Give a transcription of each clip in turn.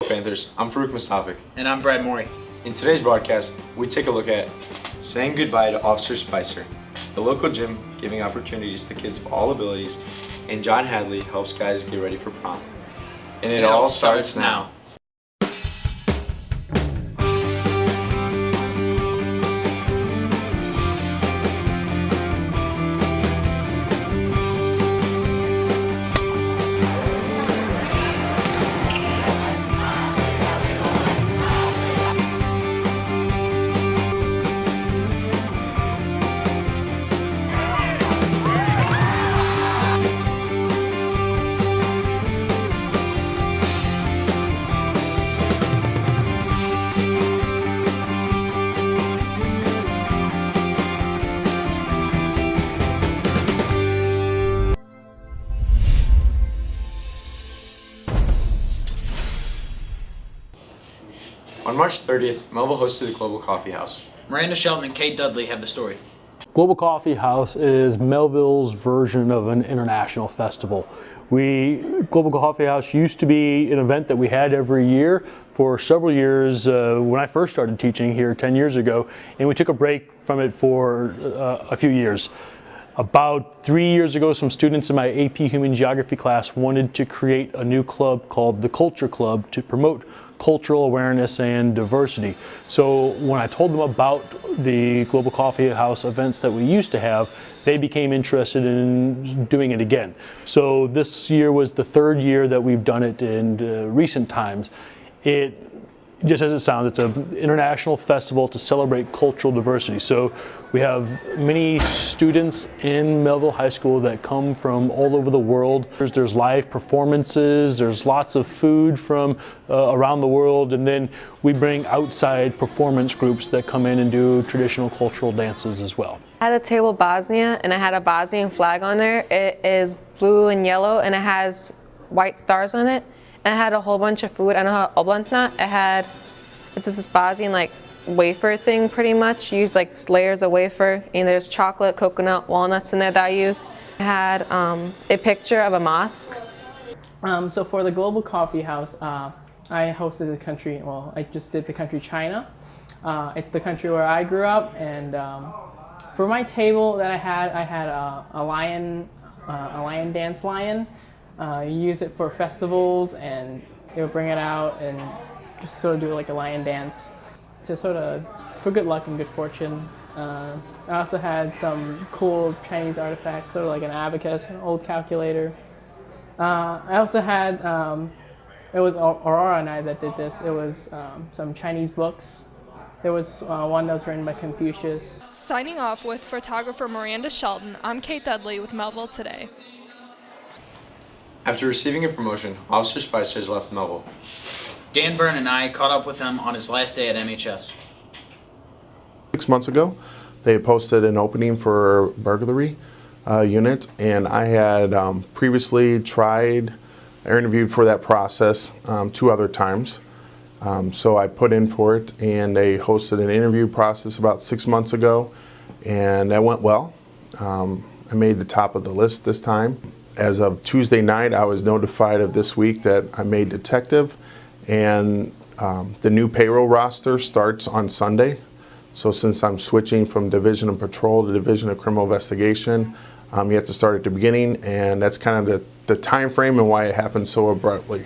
Panthers, I'm Farouk Mustafik. And I'm Brad Morey. In today's broadcast, we take a look at saying goodbye to Officer Spicer, the local gym giving opportunities to kids of all abilities, and John Hadley helps guys get ready for prom. And it all starts now. On March 30th, Mehlville hosted the Global Coffeehouse. Miranda Shelton and Kate Dudley have the story. Global Coffeehouse is Mehlville's version of an international festival. Global Coffeehouse used to be an event that we had every year for several years when I first started teaching here 10 years ago, and we took a break from it for a few years. About 3 years ago, some students in my AP Human Geography class wanted to create a new club called the Culture Club to promote cultural awareness and diversity. So when I told them about the Global Coffeehouse events that we used to have, they became interested in doing it again. So this year was the third year that we've done it in recent times. Just as it sounds, it's an international festival to celebrate cultural diversity. So we have many students in Mehlville High School that come from all over the world. There's live performances, there's lots of food from around the world, and then we bring outside performance groups that come in and do traditional cultural dances as well. I had a table Bosnia, and I had a Bosnian flag on there. It is blue and yellow, and it has white stars on it. And I had a whole bunch of food. I know how oblantna. It's just this Bosnian like wafer thing pretty much. You use like layers of wafer, and there's chocolate, coconut, walnuts in there that I used. I had a picture of a mosque. So for the Global Coffeehouse, I hosted the country, well, I just did the country China. It's the country where I grew up, and for my table that I had a lion dance lion. You use it for festivals, and they would bring it out and just sort of do like a lion dance to sort of for good luck and good fortune. I also had some cool Chinese artifacts, sort of like an abacus, an old calculator. I also had, it was Aurora and I that did this. It was some Chinese books. There was one that was written by Confucius. Signing off with photographer Miranda Shelton, I'm Kate Dudley with Mehlville Today. After receiving a promotion, Officer Spicer has left Mehlville. Dan Byrne and I caught up with him on his last day at MHS. 6 months ago, they posted an opening for burglary unit, and I had previously tried or interviewed for that process 2 other times. So I put in for it, and they hosted an interview process about 6 months ago, and that went well. I made the top of the list this time. As of Tuesday night, I was notified of this week that I made detective, and the new payroll roster starts on Sunday. So since I'm switching from Division of Patrol to Division of Criminal Investigation, you have to start at the beginning, and that's kind of the time frame and why it happened so abruptly.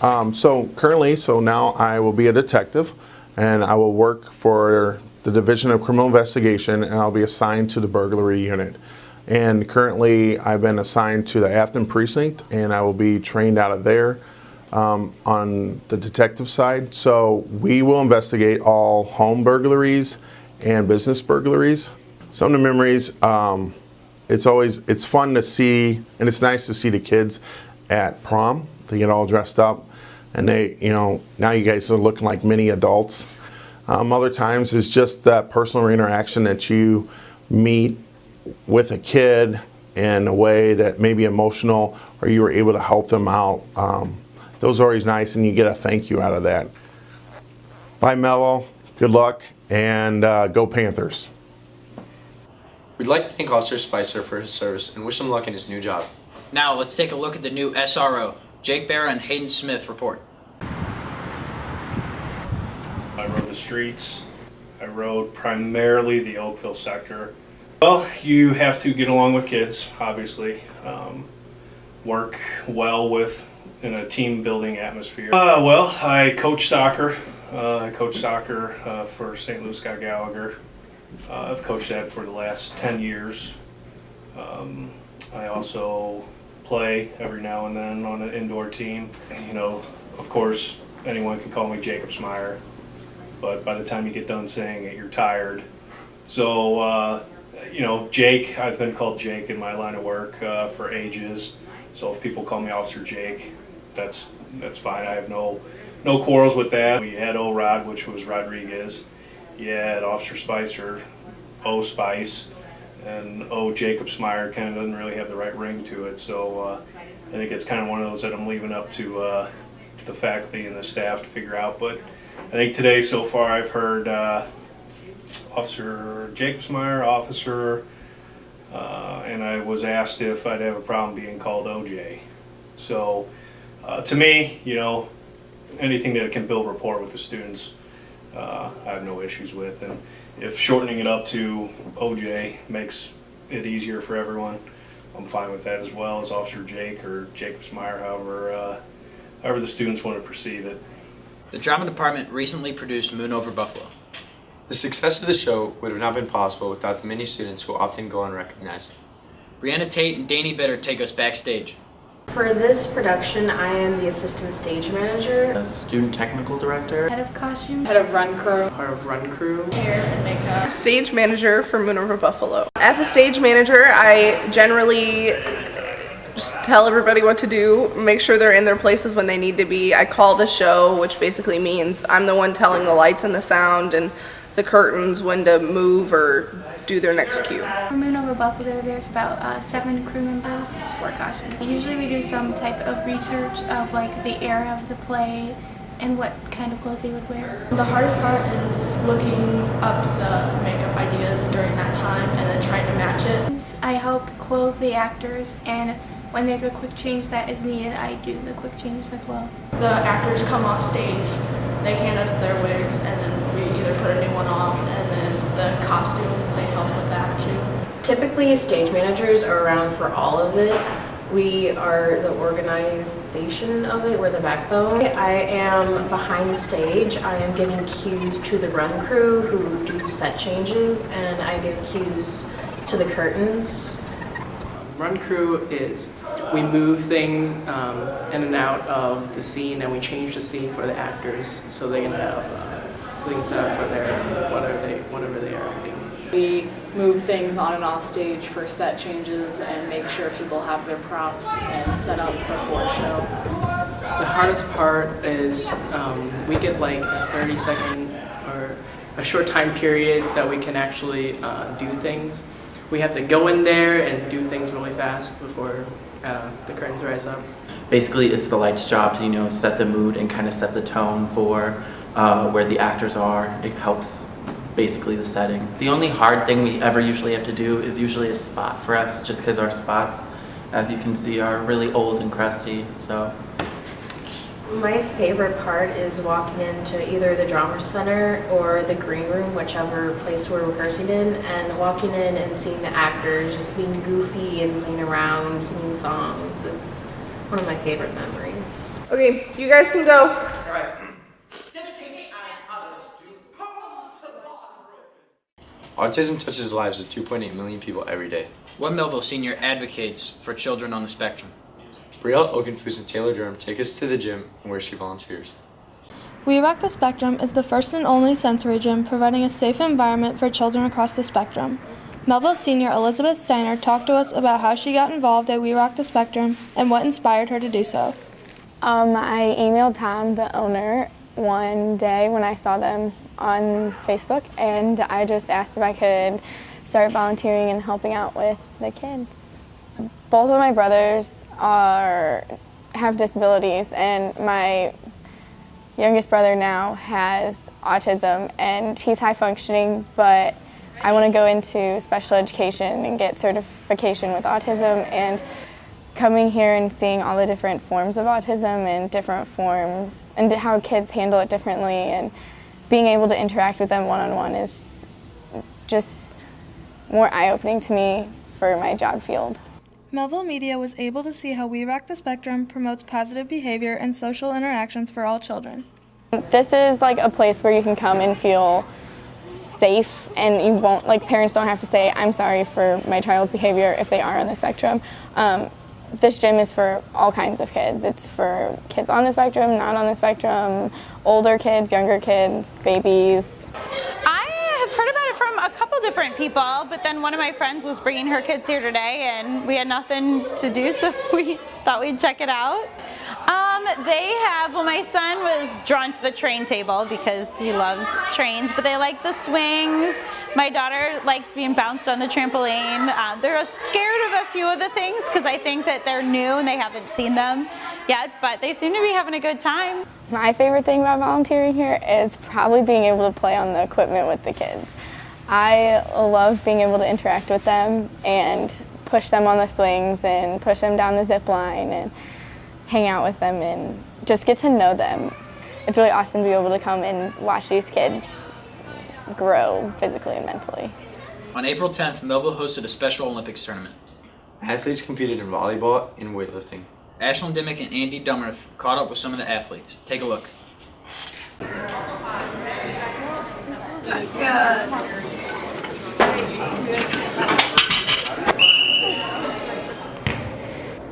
So now I will be a detective, and I will work for the Division of Criminal Investigation, and I'll be assigned to the burglary unit. And currently I've been assigned to the Afton precinct, and I will be trained out of there on the detective side. So we will investigate all home burglaries and business burglaries. Some of the memories, it's fun to see, and it's nice to see the kids at prom. They get all dressed up, and now you guys are looking like mini adults. Other times it's just that personal interaction that you meet with a kid in a way that may be emotional, or you were able to help them out. Those are always nice, and you get a thank you out of that. Bye, Mello. Good luck, and go Panthers. We'd like to thank Officer Spicer for his service and wish him luck in his new job. Now let's take a look at the new SRO. Jake Barra and Hayden Smith report. I rode the streets. I rode primarily the Oakville sector. Well, you have to get along with kids, obviously. Work well in a team building atmosphere. Well, I coach soccer. I coach soccer for St. Louis Scott Gallagher. I've coached that for the last 10 years. I also play every now and then on an indoor team. And, you know, of course, anyone can call me Jacob Smyer, but by the time you get done saying it, you're tired. So, you know, Jake, I've been called Jake in my line of work for ages. So if people call me Officer Jake, that's fine. I have no quarrels with that. You had O-Rod, which was Rodriguez. You had Officer Spicer, O-Spice, and Jacob Smyer kind of doesn't really have the right ring to it. So I think it's kind of one of those that I'm leaving up to the faculty and the staff to figure out. But I think today so far I've heard Officer Jacob Smyer, Officer, and I was asked if I'd have a problem being called OJ. So to me, you know, anything that can build rapport with the students, I have no issues with. And if shortening it up to OJ makes it easier for everyone, I'm fine with that, as well as Officer Jake or Jacob Smyer, however the students want to perceive it. The drama department recently produced Moon Over Buffalo. The success of the show would have not been possible without the many students who often go unrecognized. Brianna Tate and Danny Bitter take us backstage. For this production, I am the assistant stage manager, student technical director, head of costume, Head of run crew, part of run crew, hair and makeup, stage manager for Moon Over Buffalo. As a stage manager, I generally just tell everybody what to do, make sure they're in their places when they need to be. I call the show, which basically means I'm the one telling the lights and the sound and the curtains when to move or do their next cue. For Moon Over Buffalo, there's about 7 crew members, 4 costumes. Usually we do some type of research of like the era of the play and what kind of clothes they would wear. The hardest part is looking up the makeup ideas during that time and then trying to match it. I help clothe the actors, and when there's a quick change that is needed, I do the quick changes as well. The actors come off stage, they hand us their wigs, and then we either put a new one on, and then the costumes, they help with that too. Typically, stage managers are around for all of it. We are the organization of it, we're the backbone. I am behind the stage. I am giving cues to the run crew who do set changes, and I give cues to the curtains. Run crew is we move things in and out of the scene, and we change the scene for the actors so they can have set up for their whatever they are acting. We move things on and off stage for set changes and make sure people have their props and set up before show. The hardest part is we get like a 30-second or a short time period that we can actually do things. We have to go in there and do things really fast before the curtains rise up. Basically, it's the lights' job to, you know, set the mood and kind of set the tone for where the actors are. It helps basically the setting. The only hard thing we ever usually have to do is usually a spot for us, just because our spots, as you can see, are really old and crusty. So. My favorite part is walking into either the drama center or the green room, whichever place we're rehearsing in, and walking in and seeing the actors just being goofy and playing around, singing songs. It's one of my favorite memories. Okay, you guys can go. All right. Autism touches the lives of 2.8 million people every day. One Mehlville senior advocates for children on the spectrum. Brielle Oakenfoos and Taylor Durham take us to the gym and where she volunteers. We Rock the Spectrum is the first and only sensory gym providing a safe environment for children across the spectrum. Mehlville senior Elizabeth Steiner talked to us about how she got involved at We Rock the Spectrum and what inspired her to do so. I emailed Tom, the owner, one day when I saw them on Facebook, and I just asked if I could start volunteering and helping out with the kids. Both of my brothers have disabilities, and my youngest brother now has autism, and he's high functioning, but I want to go into special education and get certification with autism, and coming here and seeing all the different forms of autism and different forms and how kids handle it differently, and being able to interact with them one-on-one is just more eye-opening to me for my job field. Mehlville Media was able to see how We Rock the Spectrum promotes positive behavior and social interactions for all children. This is like a place where you can come and feel safe, and you won't, like, parents don't have to say, I'm sorry for my child's behavior if they are on the spectrum. This gym is for all kinds of kids. It's for kids on the spectrum, not on the spectrum, older kids, younger kids, babies. I have heard about it from a couple different people, but then one of my friends was bringing her kids here today and we had nothing to do, so we thought we'd check it out. My son was drawn to the train table because he loves trains, but they like the swings. My daughter likes being bounced on the trampoline. They're scared of a few of the things because I think that they're new and they haven't seen them yet, but they seem to be having a good time. My favorite thing about volunteering here is probably being able to play on the equipment with the kids. I love being able to interact with them and push them on the swings and push them down the zip line and hang out with them and just get to know them. It's really awesome to be able to come and watch these kids grow physically and mentally. On April 10th, Mehlville hosted a Special Olympics tournament. Athletes competed in volleyball and weightlifting. Ashlyn Dimmick and Andy Dummerth caught up with some of the athletes. Take a look.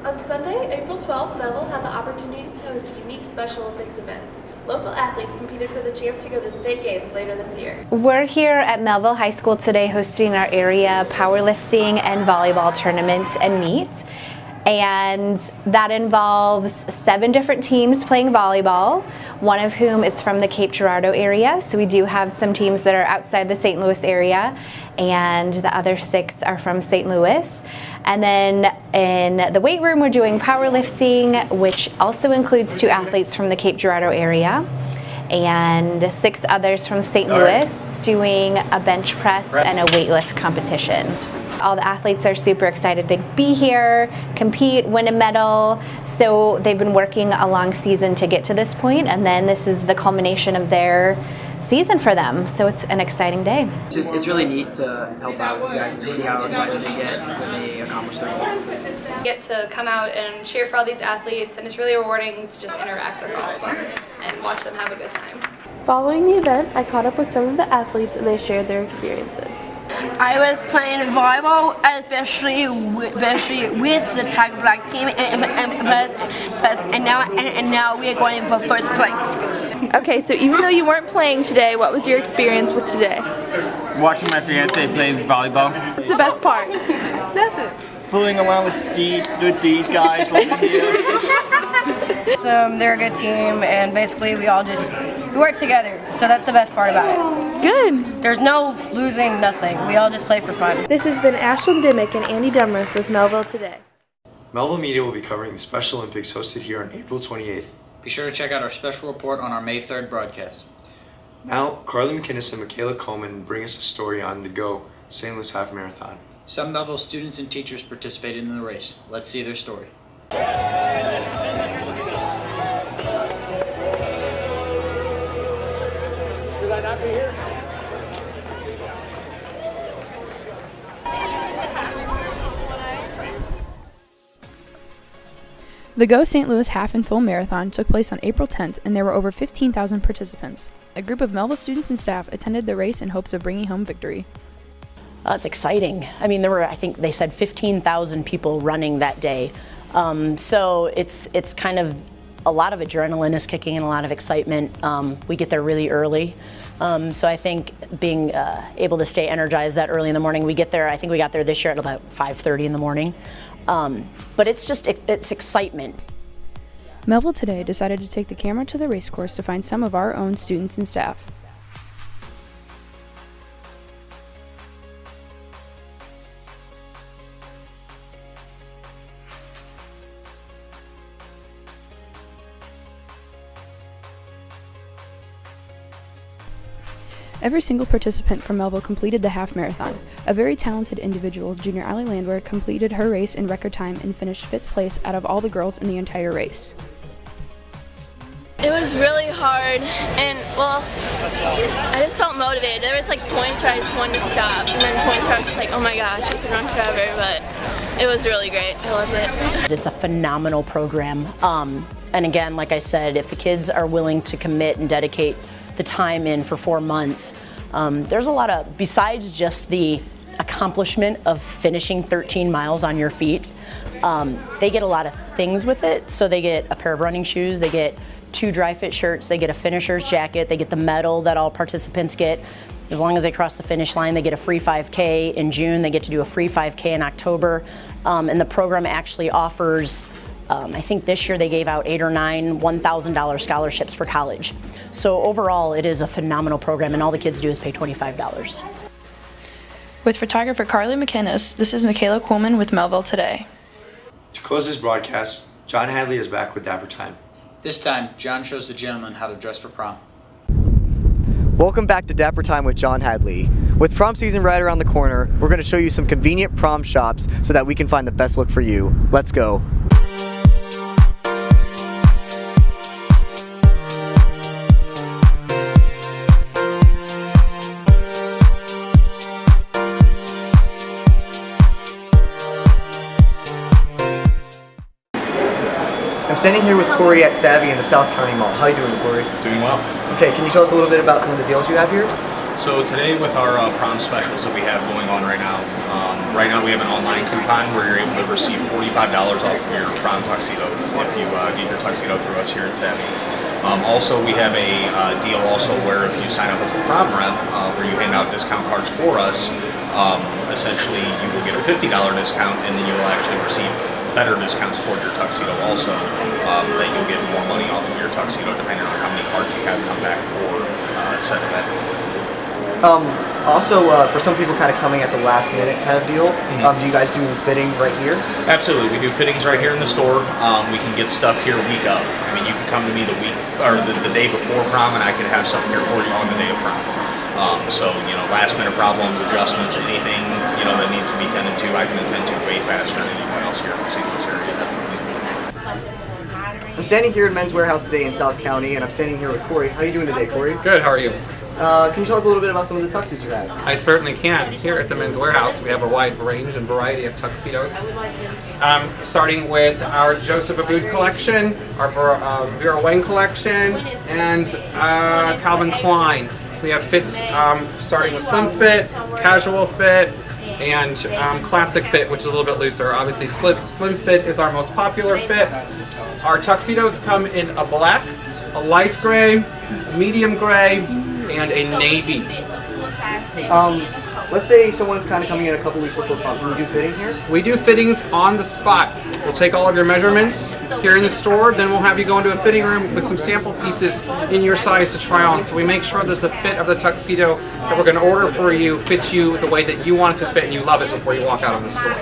On Sunday, April 12th, Mehlville had the opportunity to host a unique Special Olympics event. Local athletes competed for the chance to go to the state games later this year. We're here at Mehlville High School today hosting our area powerlifting and volleyball tournament and meet. And that involves 7 different teams playing volleyball, one of whom is from the Cape Girardeau area. So we do have some teams that are outside the St. Louis area, and the other 6 are from St. Louis. And then in the weight room, we're doing powerlifting, which also includes 2 athletes from the Cape Girardeau area, and 6 others from St. Louis doing a bench press and a weightlift competition. All the athletes are super excited to be here, compete, win a medal. So they've been working a long season to get to this point, and then this is the culmination of their season for them. So it's an exciting day. It's really neat to help out with you guys and just see how excited they get when they accomplish their goal. Get to come out and cheer for all these athletes, and it's really rewarding to just interact with all of them and watch them have a good time. Following the event, I caught up with some of the athletes and they shared their experiences. I was playing volleyball, especially with the Tiger Black team, and now we are going for first place. Okay, so even though you weren't playing today, what was your experience with today? Watching my fiance play volleyball. What's the best part? Nothing. Fooling around with these guys over here. So they're a good team, and basically we work together, so that's the best part about it. Good. There's no losing, nothing. We all just play for fun. This has been Ashlyn Dimmick and Andy Dummerth with Mehlville Today. Mehlville Media will be covering the Special Olympics hosted here on April 28th. Be sure to check out our special report on our May 3rd broadcast. Now, Carly McInnes and Michaela Coleman bring us a story on the GO St. Louis Half Marathon. Some Mehlville students and teachers participated in the race. Let's see their story. Should I not be here? The Go St. Louis Half and Full Marathon took place on April 10th, and there were over 15,000 participants. A group of Mehlville students and staff attended the race in hopes of bringing home victory. It's exciting. I mean, there were, I think they said 15,000 people running that day. So it's kind of a lot of adrenaline is kicking in, a lot of excitement. We get there really early. So I think being able to stay energized that early in the morning, I think we got there this year at about 5:30 in the morning. But it's excitement. Mehlville Today decided to take the camera to the race course to find some of our own students and staff. Every single participant from Mehlville completed the half marathon. A very talented individual, Junior Allie Landwehr, completed her race in record time and finished 5th place out of all the girls in the entire race. It was really hard, and well, I just felt motivated. There was like points where I just wanted to stop, and then points where I was just like, oh my gosh, I could run forever, but it was really great. I loved it. It's a phenomenal program. And again, like I said, if the kids are willing to commit and dedicate the time in for 4 months, there's a lot of, besides just the accomplishment of finishing 13 miles on your feet, they get a lot of things with it. So they get a pair of running shoes, they get 2 dry fit shirts, they get a finisher's jacket, they get the medal that all participants get. As long as they cross the finish line, they get a free 5K in June, they get to do a free 5K in October. And the program actually offers, I think this year they gave out 8 or 9 $1,000 scholarships for college. So overall, it is a phenomenal program, and all the kids do is pay $25. With photographer Carly McInnes, this is Michaela Coleman with Mehlville Today. To close this broadcast, John Hadley is back with Dapper Time. This time, John shows the gentleman how to dress for prom. Welcome back to Dapper Time with John Hadley. With prom season right around the corner, we're going to show you some convenient prom shops so that we can find the best look for you. Let's go. I'm standing here with Corey at Savvy in the South County Mall. How are you doing, Corey? Doing well. Okay, can you tell us a little bit about some of the deals you have here? So today with our prom specials that we have going on right now, we have an online coupon where you're able to receive $45 off of your prom tuxedo if you get your tuxedo through us here at Savvy. Also, we have a deal also where if you sign up as a prom rep, where you hand out discount cards for us, essentially you will get a $50 discount, and then you will actually receive better discounts toward your tuxedo also, that you'll get more money off of your tuxedo depending on how many cards you have come back for said event. Also, for some people kind of coming at the last minute kind of deal, do you guys do fitting right here? Absolutely, we do fittings right here in the store. We can get stuff here week of. I mean, you can come to me the week or the day before prom, and I can have something here for you on the day of prom. So, last minute problems, adjustments, anything, that needs to be tended to, I can attend to way faster than anyone else here in the St. Louis area, definitely. I'm standing here at Men's Warehouse today in South County, and I'm standing here with Corey. How are you doing today, Corey? Good, how are you? Can you tell us a little bit about some of the tuxes you have? I certainly can. Here at the Men's Warehouse, we have a wide range and variety of tuxedos. Starting with our Joseph Abboud collection, our Vera Wang collection, and Calvin Klein. We have fits starting with slim fit, casual fit, and classic fit, which is a little bit looser. Obviously, slim fit is our most popular fit. Our tuxedos come in a black, a light gray, a medium gray, and a navy. Let's say someone's kind of coming in a couple weeks before prom. Can you do fitting here? We do fittings on the spot. We'll take all of your measurements here in the store, then we'll have you go into a fitting room with some sample pieces in your size to try on. So we make sure that the fit of the tuxedo that we're going to order for you fits you the way that you want it to fit and you love it before you walk out of the store.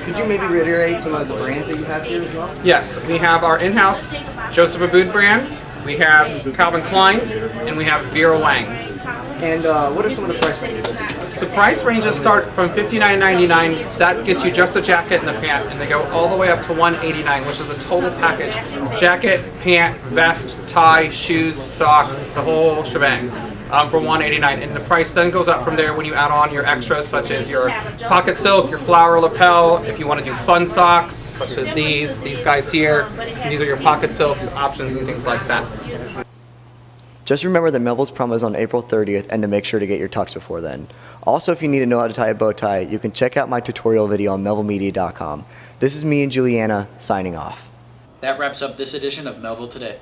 Could you maybe reiterate some of the brands that you have here as well? Yes, we have our in-house Joseph Abboud brand, we have Calvin Klein, and we have Vera Wang. And what are some of the price ranges? The price ranges start from $59.99. That gets you just a jacket and a pant, and they go all the way up to $189, which is the total package. Jacket, pant, vest, tie, shoes, socks, the whole shebang. For $189, and the price then goes up from there when you add on your extras such as your pocket silk, your flower lapel, if you want to do fun socks such as these guys here, and these are your pocket silks options and things like that. Just remember that Mehlville's prom is on April 30th, and to make sure to get your tux before then. Also, if you need to know how to tie a bow tie, you can check out my tutorial video on melvillemedia.com. This is me and Juliana signing off. That wraps up this edition of Mehlville Today.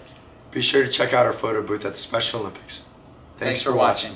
Be sure to check out our photo booth at the Special Olympics. Thanks for watching.